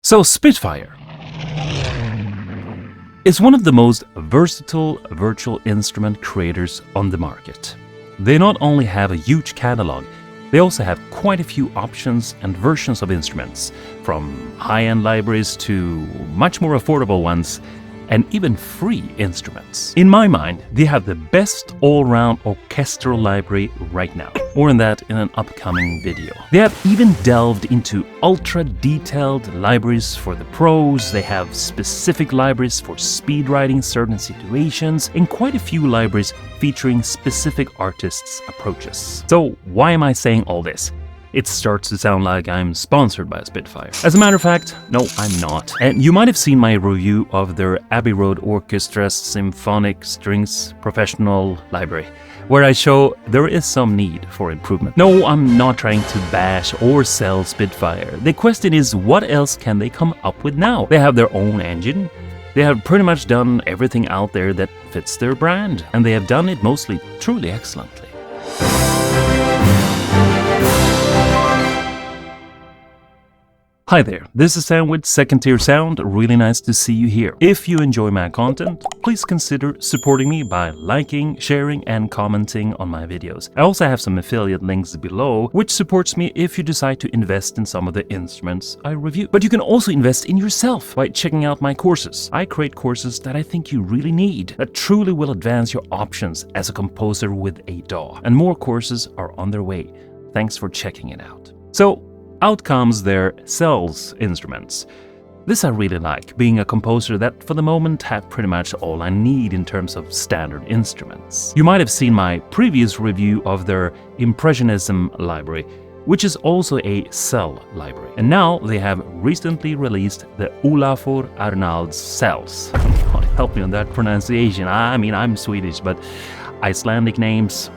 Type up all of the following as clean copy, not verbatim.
So Spitfire is one of the most versatile virtual instrument creators on the market. They not only have a huge catalog, they also have quite a few options and versions of instruments, from high-end libraries to much more affordable ones, and even free instruments. In my mind, they have the best all-round orchestral library right now. More on that in an upcoming video. They have even delved into ultra-detailed libraries for the pros, they have specific libraries for speed writing certain situations, and quite a few libraries featuring specific artists' approaches. So why am I saying all this? It starts to sound like I'm sponsored by Spitfire. As a matter of fact, no, I'm not. And you might have seen my review of their Abbey Road Orchestra's Symphonic Strings Professional Library, where I show there is some need for improvement. No, I'm not trying to bash or sell Spitfire. The question is, what else can they come up with now? They have their own engine. They have pretty much done everything out there that fits their brand, and they have done it mostly truly excellently. Hi there, this is Sam with Second Tier Sound. Really nice to see you here. If you enjoy my content, please consider supporting me by liking, sharing, and commenting on my videos. I also have some affiliate links below, which supports me if you decide to invest in some of the instruments I review. But you can also invest in yourself by checking out my courses. I create courses that I think you really need, that truly will advance your options as a composer with a DAW. And more courses are on their way. Thanks for checking it out. So, out comes their Cells instruments. This I really like, being a composer that for the moment have pretty much all I need in terms of standard instruments. You might have seen my previous review of their Impressionism library, which is also a cell library. And now they have recently released the Ólafur Arnalds Cells. Help me on that pronunciation. I mean, I'm Swedish, but Icelandic names,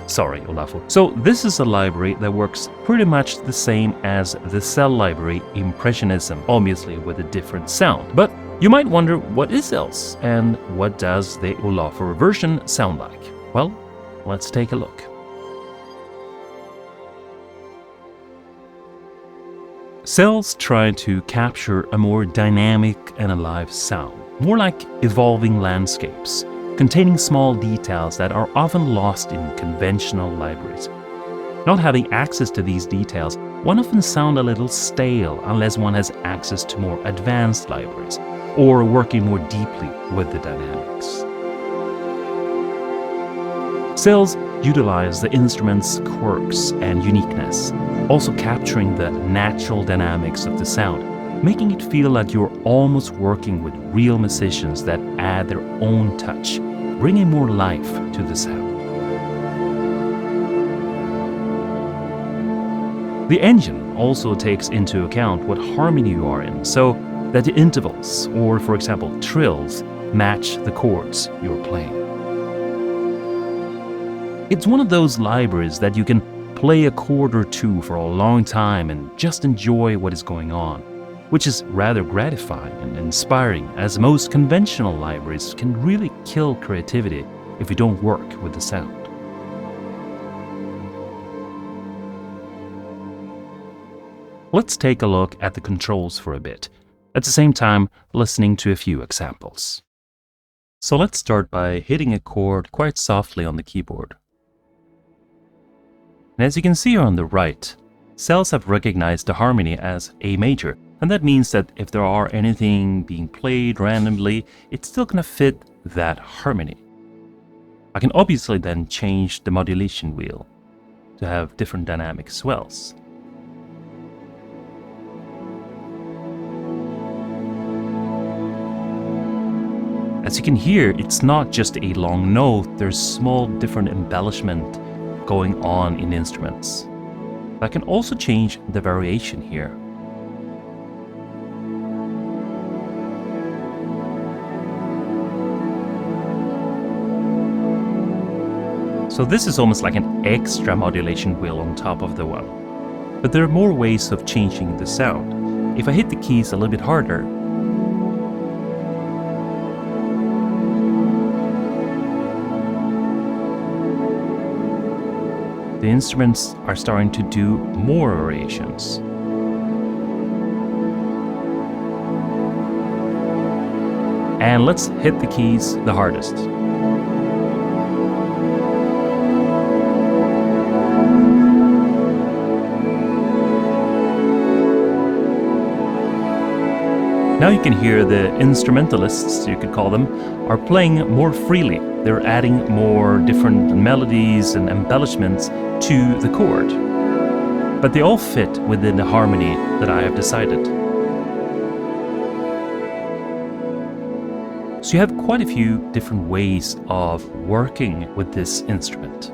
sorry, Ólafur. So this is a library that works pretty much the same as the cell library Impressionism, obviously with a different sound. But you might wonder, what is Cells and what does the Ólafur version sound like? Well, let's take a look. Cells try to capture a more dynamic and alive sound, more like evolving landscapes, containing small details that are often lost in conventional libraries. Not having access to these details, one often sounds a little stale unless one has access to more advanced libraries, or working more deeply with the dynamics. Cells utilize the instrument's quirks and uniqueness, also capturing the natural dynamics of the sound, making it feel like you're almost working with real musicians that add their own touch, bringing more life to the sound. The engine also takes into account what harmony you are in, so that the intervals, or for example trills, match the chords you're playing. It's one of those libraries that you can play a chord or two for a long time and just enjoy what is going on, which is rather gratifying and inspiring, as most conventional libraries can really kill creativity if you don't work with the sound. Let's take a look at the controls for a bit, at the same time listening to a few examples. So let's start by hitting a chord quite softly on the keyboard. And as you can see here on the right, Cells have recognized the harmony as A major, and that means that if there are anything being played randomly, it's still gonna fit that harmony. I can obviously then change the modulation wheel to have different dynamic swells. As you can hear, it's not just a long note, there's small different embellishment going on in instruments. I can also change the variation here. So this is almost like an extra modulation wheel on top of the one. But there are more ways of changing the sound. If I hit the keys a little bit harder, the instruments are starting to do more variations. And let's hit the keys the hardest. Now you can hear the instrumentalists, you could call them, are playing more freely. They're adding more different melodies and embellishments to the chord. But they all fit within the harmony that I have decided. So you have quite a few different ways of working with this instrument.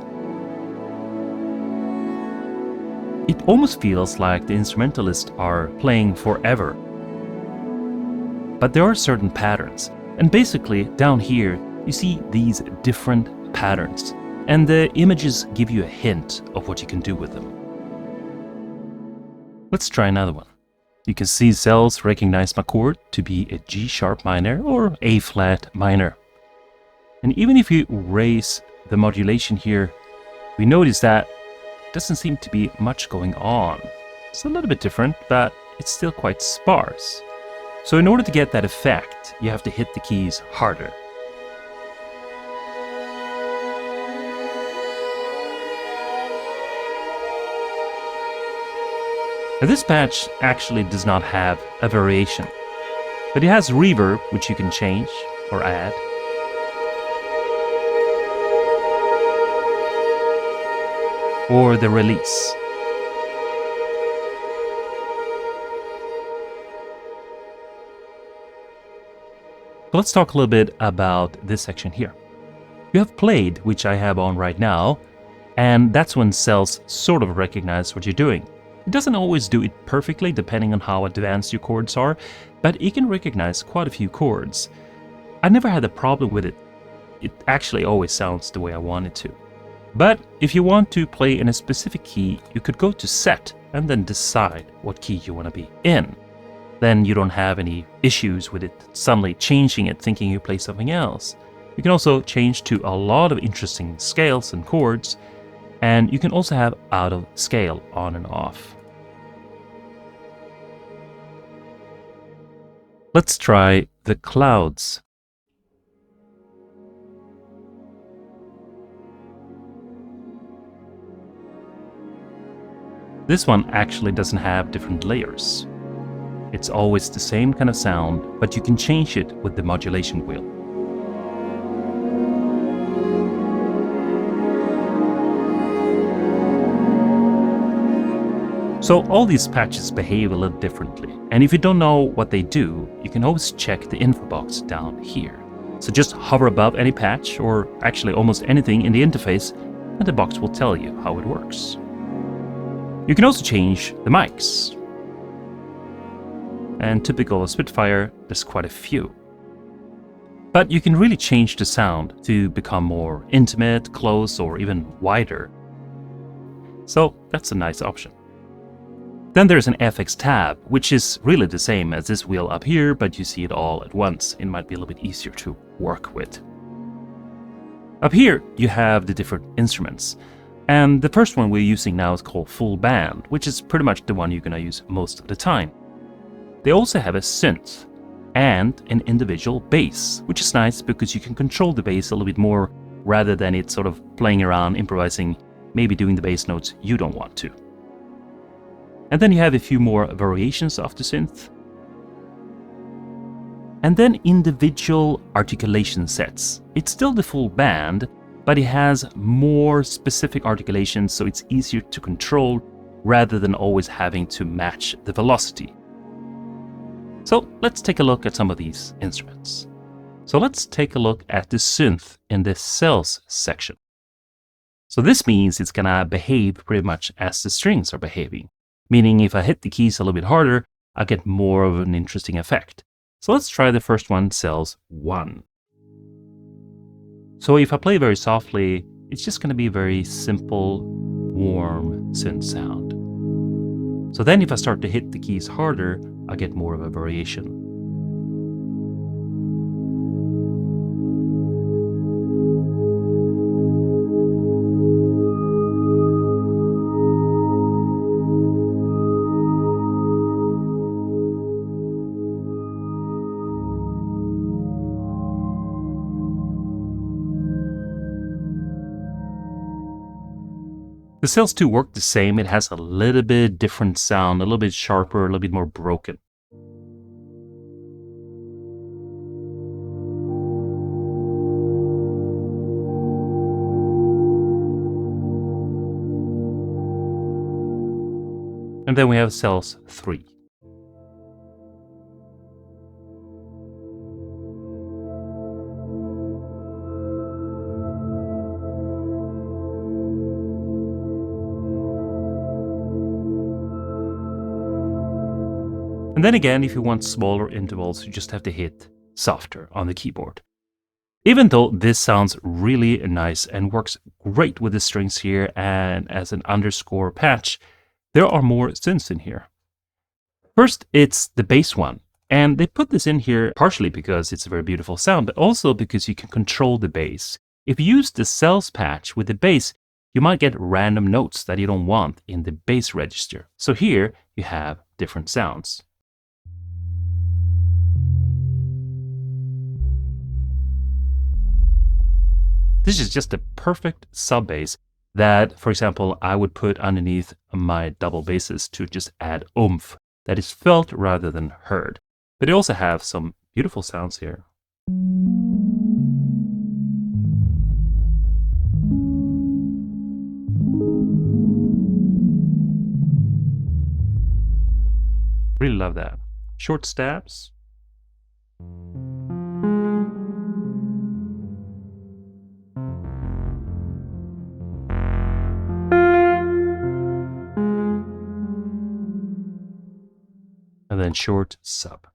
It almost feels like the instrumentalists are playing forever. But there are certain patterns, and basically down here you see these different patterns, and the images give you a hint of what you can do with them. Let's try another one. You can see cells recognize my chord to be a G sharp minor or A flat minor. And even if you raise the modulation here, we notice that doesn't seem to be much going on. It's a little bit different, but it's still quite sparse. So in order to get that effect, you have to hit the keys harder. Now this patch actually does not have a variation, but it has reverb, which you can change or add. Or the release. So let's talk a little bit about this section here. You have played, which I have on right now, and that's when cells sort of recognize what you're doing. It doesn't always do it perfectly depending on how advanced your chords are, but it can recognize quite a few chords. I never had a problem with it. It actually always sounds the way I want it to. But if you want to play in a specific key, you could go to Set and then decide what key you want to be in. Then you don't have any issues with it suddenly changing it, thinking you play something else. You can also change to a lot of interesting scales and chords, and you can also have out of scale on and off. Let's try the clouds. This one actually doesn't have different layers. It's always the same kind of sound, but you can change it with the modulation wheel. So all these patches behave a little differently, and if you don't know what they do, you can always check the info box down here. So just hover above any patch, or actually almost anything in the interface, and the box will tell you how it works. You can also change the mics. And typical of Spitfire, there's quite a few. But you can really change the sound to become more intimate, close, or even wider. So that's a nice option. Then there's an FX tab, which is really the same as this wheel up here, but you see it all at once. It might be a little bit easier to work with. Up here, you have the different instruments. And the first one we're using now is called Full Band, which is pretty much the one you're going to use most of the time. They also have a synth and an individual bass, which is nice because you can control the bass a little bit more rather than it sort of playing around, improvising, maybe doing the bass notes you don't want to. And then you have a few more variations of the synth. And then individual articulation sets. It's still the full band, but it has more specific articulations, so it's easier to control rather than always having to match the velocity. So let's take a look at some of these instruments. So let's take a look at the synth in the cells section. So this means it's gonna behave pretty much as the strings are behaving, meaning if I hit the keys a little bit harder, I get more of an interesting effect. So let's try the first one, cells 1. So if I play very softly, it's just gonna be a very simple, warm synth sound. So then if I start to hit the keys harder, I get more of a variation. The Cells 2 work the same. It has a little bit different sound, a little bit sharper, a little bit more broken. And then we have Cells 3. And then again, if you want smaller intervals, you just have to hit softer on the keyboard. Even though this sounds really nice and works great with the strings here and as an underscore patch, there are more synths in here. First, it's the bass one. And they put this in here partially because it's a very beautiful sound, but also because you can control the bass. If you use the Cells patch with the bass, you might get random notes that you don't want in the bass register. So here you have different sounds. This is just a perfect sub bass that, for example, I would put underneath my double basses to just add oomph that is felt rather than heard. But they also have some beautiful sounds here. Really love that. Short stabs. And then short sub.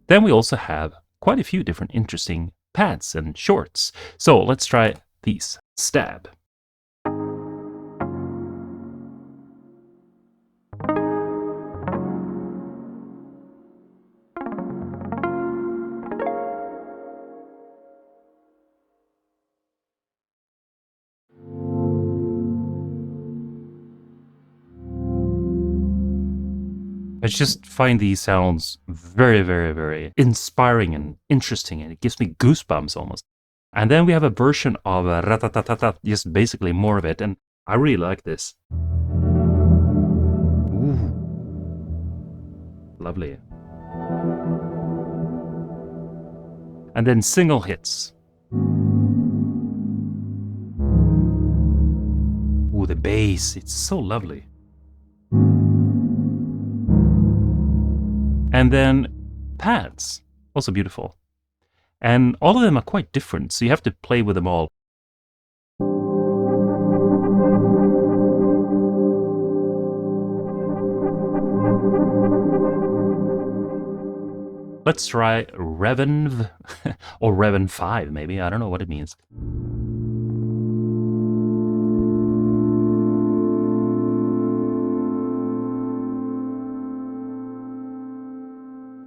Then we also have quite a few different interesting pads and shorts. So let's try these. Stab. I just find these sounds very, very, very inspiring and interesting, and it gives me goosebumps almost. And then we have a version of ratatatata, just basically more of it, and I really like this. Ooh. Lovely. And then single hits. Ooh, the bass, it's so lovely. And then pads, also beautiful. And all of them are quite different, so you have to play with them all. Let's try Revenv, or Reven 5 maybe, I don't know what it means.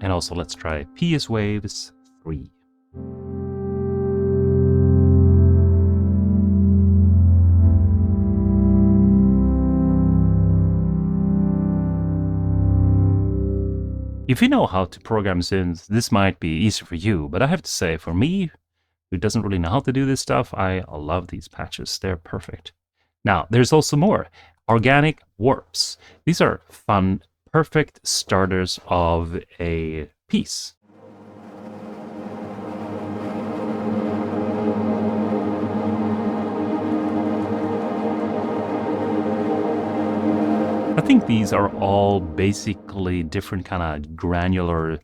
And also let's try PS Waves 3. If you know how to program synths, this might be easy for you, but I have to say, for me, who doesn't really know how to do this stuff, I love these patches. They're perfect. Now, there's also more. Organic warps. These are fun, perfect starters of a piece. I think these are all basically different kind of granular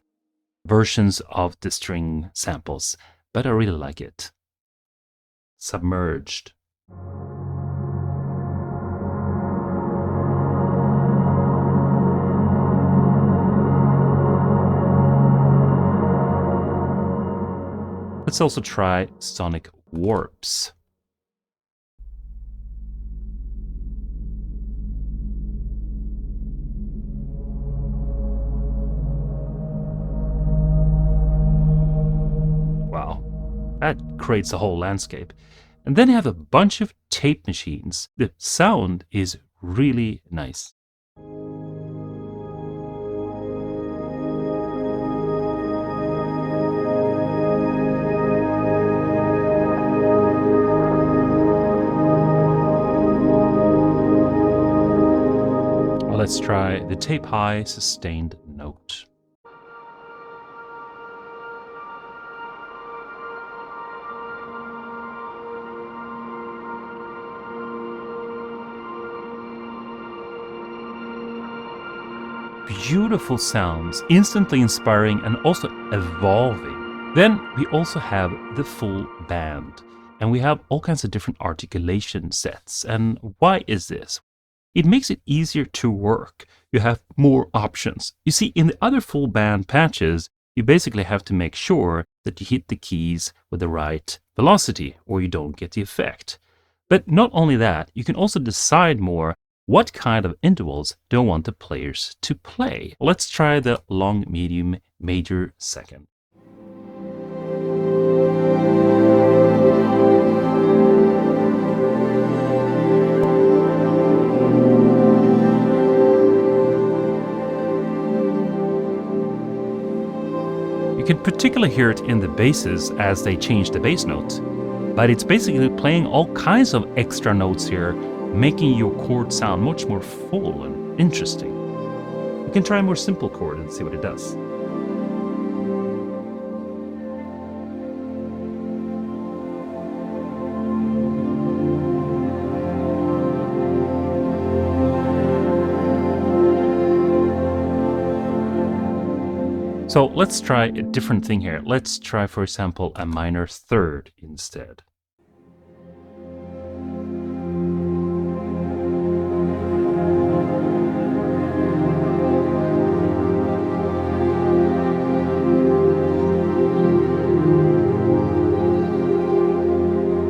versions of the string samples, but I really like it. Submerged. Let's also try sonic warps. Wow, that creates a whole landscape. And then you have a bunch of tape machines. The sound is really nice. let's try the tape high sustained note. Beautiful sounds, instantly inspiring and also evolving. Then we also have the full band, and we have all kinds of different articulation sets. And why is this? It makes it easier to work. You have more options. You see, in the other full band patches, you basically have to make sure that you hit the keys with the right velocity or you don't get the effect. But not only that, you can also decide more what kind of intervals do I want the players to play. Let's try the long, medium, major, second. You can particularly hear it in the basses as they change the bass notes, but it's basically playing all kinds of extra notes here, making your chord sound much more full and interesting. You can try a more simple chord and see what it does. So let's try a different thing here. Let's try, for example, a minor third instead.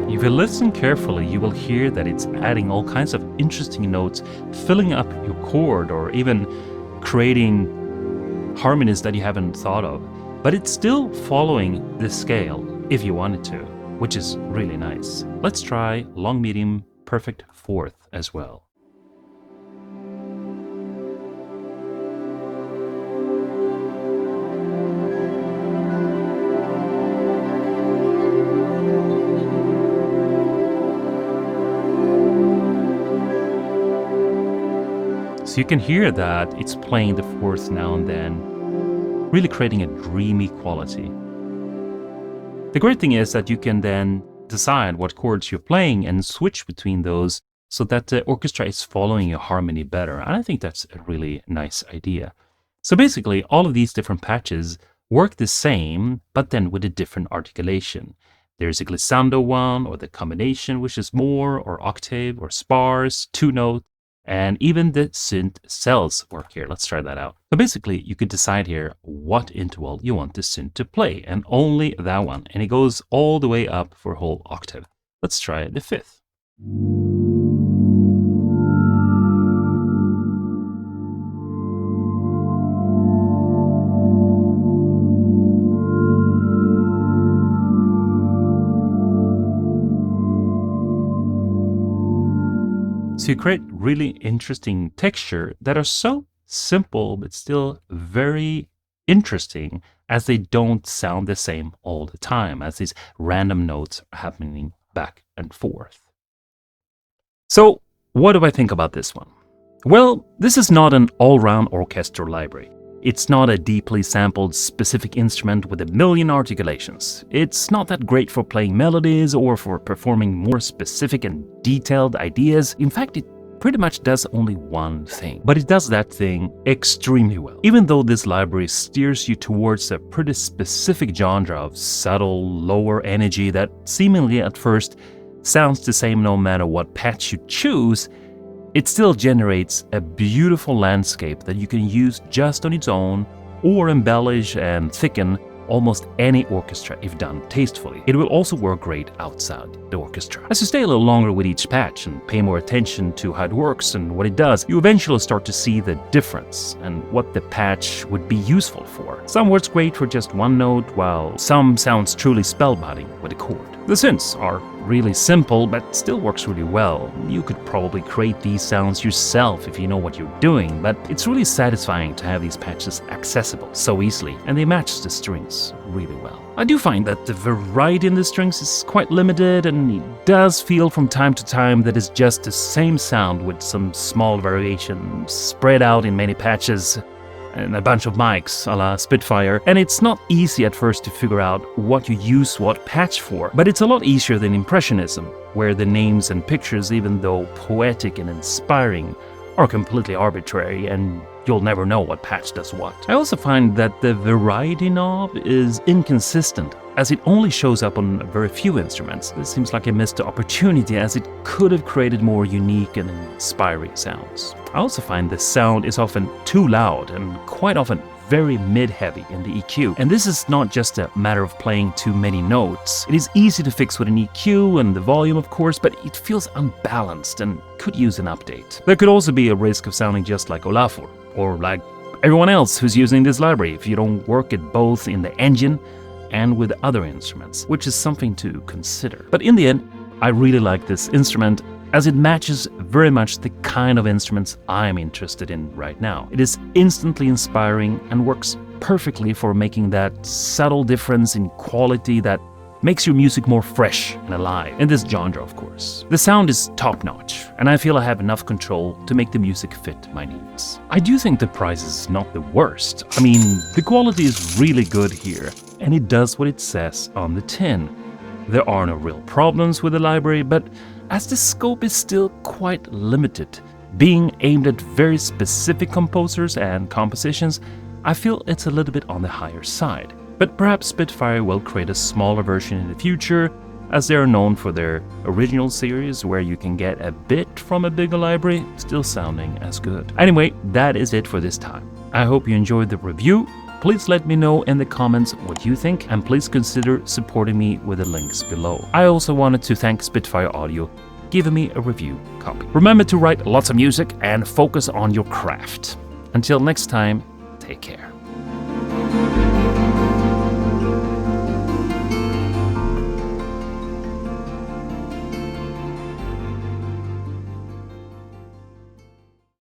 If you listen carefully, you will hear that it's adding all kinds of interesting notes, filling up your chord or even creating harmonies that you haven't thought of. But it's still following the scale if you wanted to, which is really nice. Let's try long, medium, perfect fourth as well. So you can hear that it's playing the fourth now and then, really creating a dreamy quality. The great thing is that you can then decide what chords you're playing and switch between those so that the orchestra is following your harmony better. And I think that's a really nice idea. So basically, all of these different patches work the same, but then with a different articulation. There's a glissando one, or the combination, which is more, or octave, or sparse, two note, and even the synth cells work here. Let's try that out. So basically, you could decide here what interval you want the synth to play, and only that one. And it goes all the way up for a whole octave. Let's try the fifth. So you create really interesting texture that are so simple but still very interesting, as they don't sound the same all the time, as these random notes are happening back and forth. So what do I think about this one? Well, this is not an all-round orchestral library. It's not a deeply sampled specific instrument with a million articulations. It's not that great for playing melodies or for performing more specific and detailed ideas. In fact, it pretty much does only one thing. But it does that thing extremely well. Even though this library steers you towards a pretty specific genre of subtle, lower energy that seemingly at first sounds the same no matter what patch you choose, it still generates a beautiful landscape that you can use just on its own or embellish and thicken almost any orchestra if done tastefully. It will also work great outside the orchestra. As you stay a little longer with each patch and pay more attention to how it works and what it does, you eventually start to see the difference and what the patch would be useful for. Some works great for just one note, while some sounds truly spellbinding with a chord. The synths are really simple, but still works really well. You could probably create these sounds yourself if you know what you're doing, but it's really satisfying to have these patches accessible so easily, and they match the strings really well. I do find that the variety in the strings is quite limited, and it does feel from time to time that it's just the same sound with some small variation spread out in many patches and a bunch of mics a la Spitfire, and it's not easy at first to figure out what you use what patch for, but it's a lot easier than Impressionism, where the names and pictures, even though poetic and inspiring, are completely arbitrary and you'll never know what patch does what. I also find that the variety knob is inconsistent, as it only shows up on very few instruments. It seems like I missed the opportunity, as it could have created more unique and inspiring sounds. I also find the sound is often too loud and quite often very mid-heavy in the EQ. And this is not just a matter of playing too many notes. It is easy to fix with an EQ and the volume, of course, but it feels unbalanced and could use an update. There could also be a risk of sounding just like Ólafur, or like everyone else who's using this library if you don't work it both in the engine and with other instruments, which is something to consider. But in the end, I really like this instrument, as it matches very much the kind of instruments I'm interested in right now. It is instantly inspiring and works perfectly for making that subtle difference in quality that makes your music more fresh and alive, in this genre of course. The sound is top-notch, and I feel I have enough control to make the music fit my needs. I do think the price is not the worst. I mean, the quality is really good here, and it does what it says on the tin. There are no real problems with the library, but as the scope is still quite limited, being aimed at very specific composers and compositions, I feel it's a little bit on the higher side. But perhaps Spitfire will create a smaller version in the future, as they are known for their original series where you can get a bit from a bigger library, still sounding as good. Anyway, that is it for this time. I hope you enjoyed the review. Please let me know in the comments what you think, and please consider supporting me with the links below. I also wanted to thank Spitfire Audio giving me a review copy. Remember to write lots of music and focus on your craft. Until next time, take care.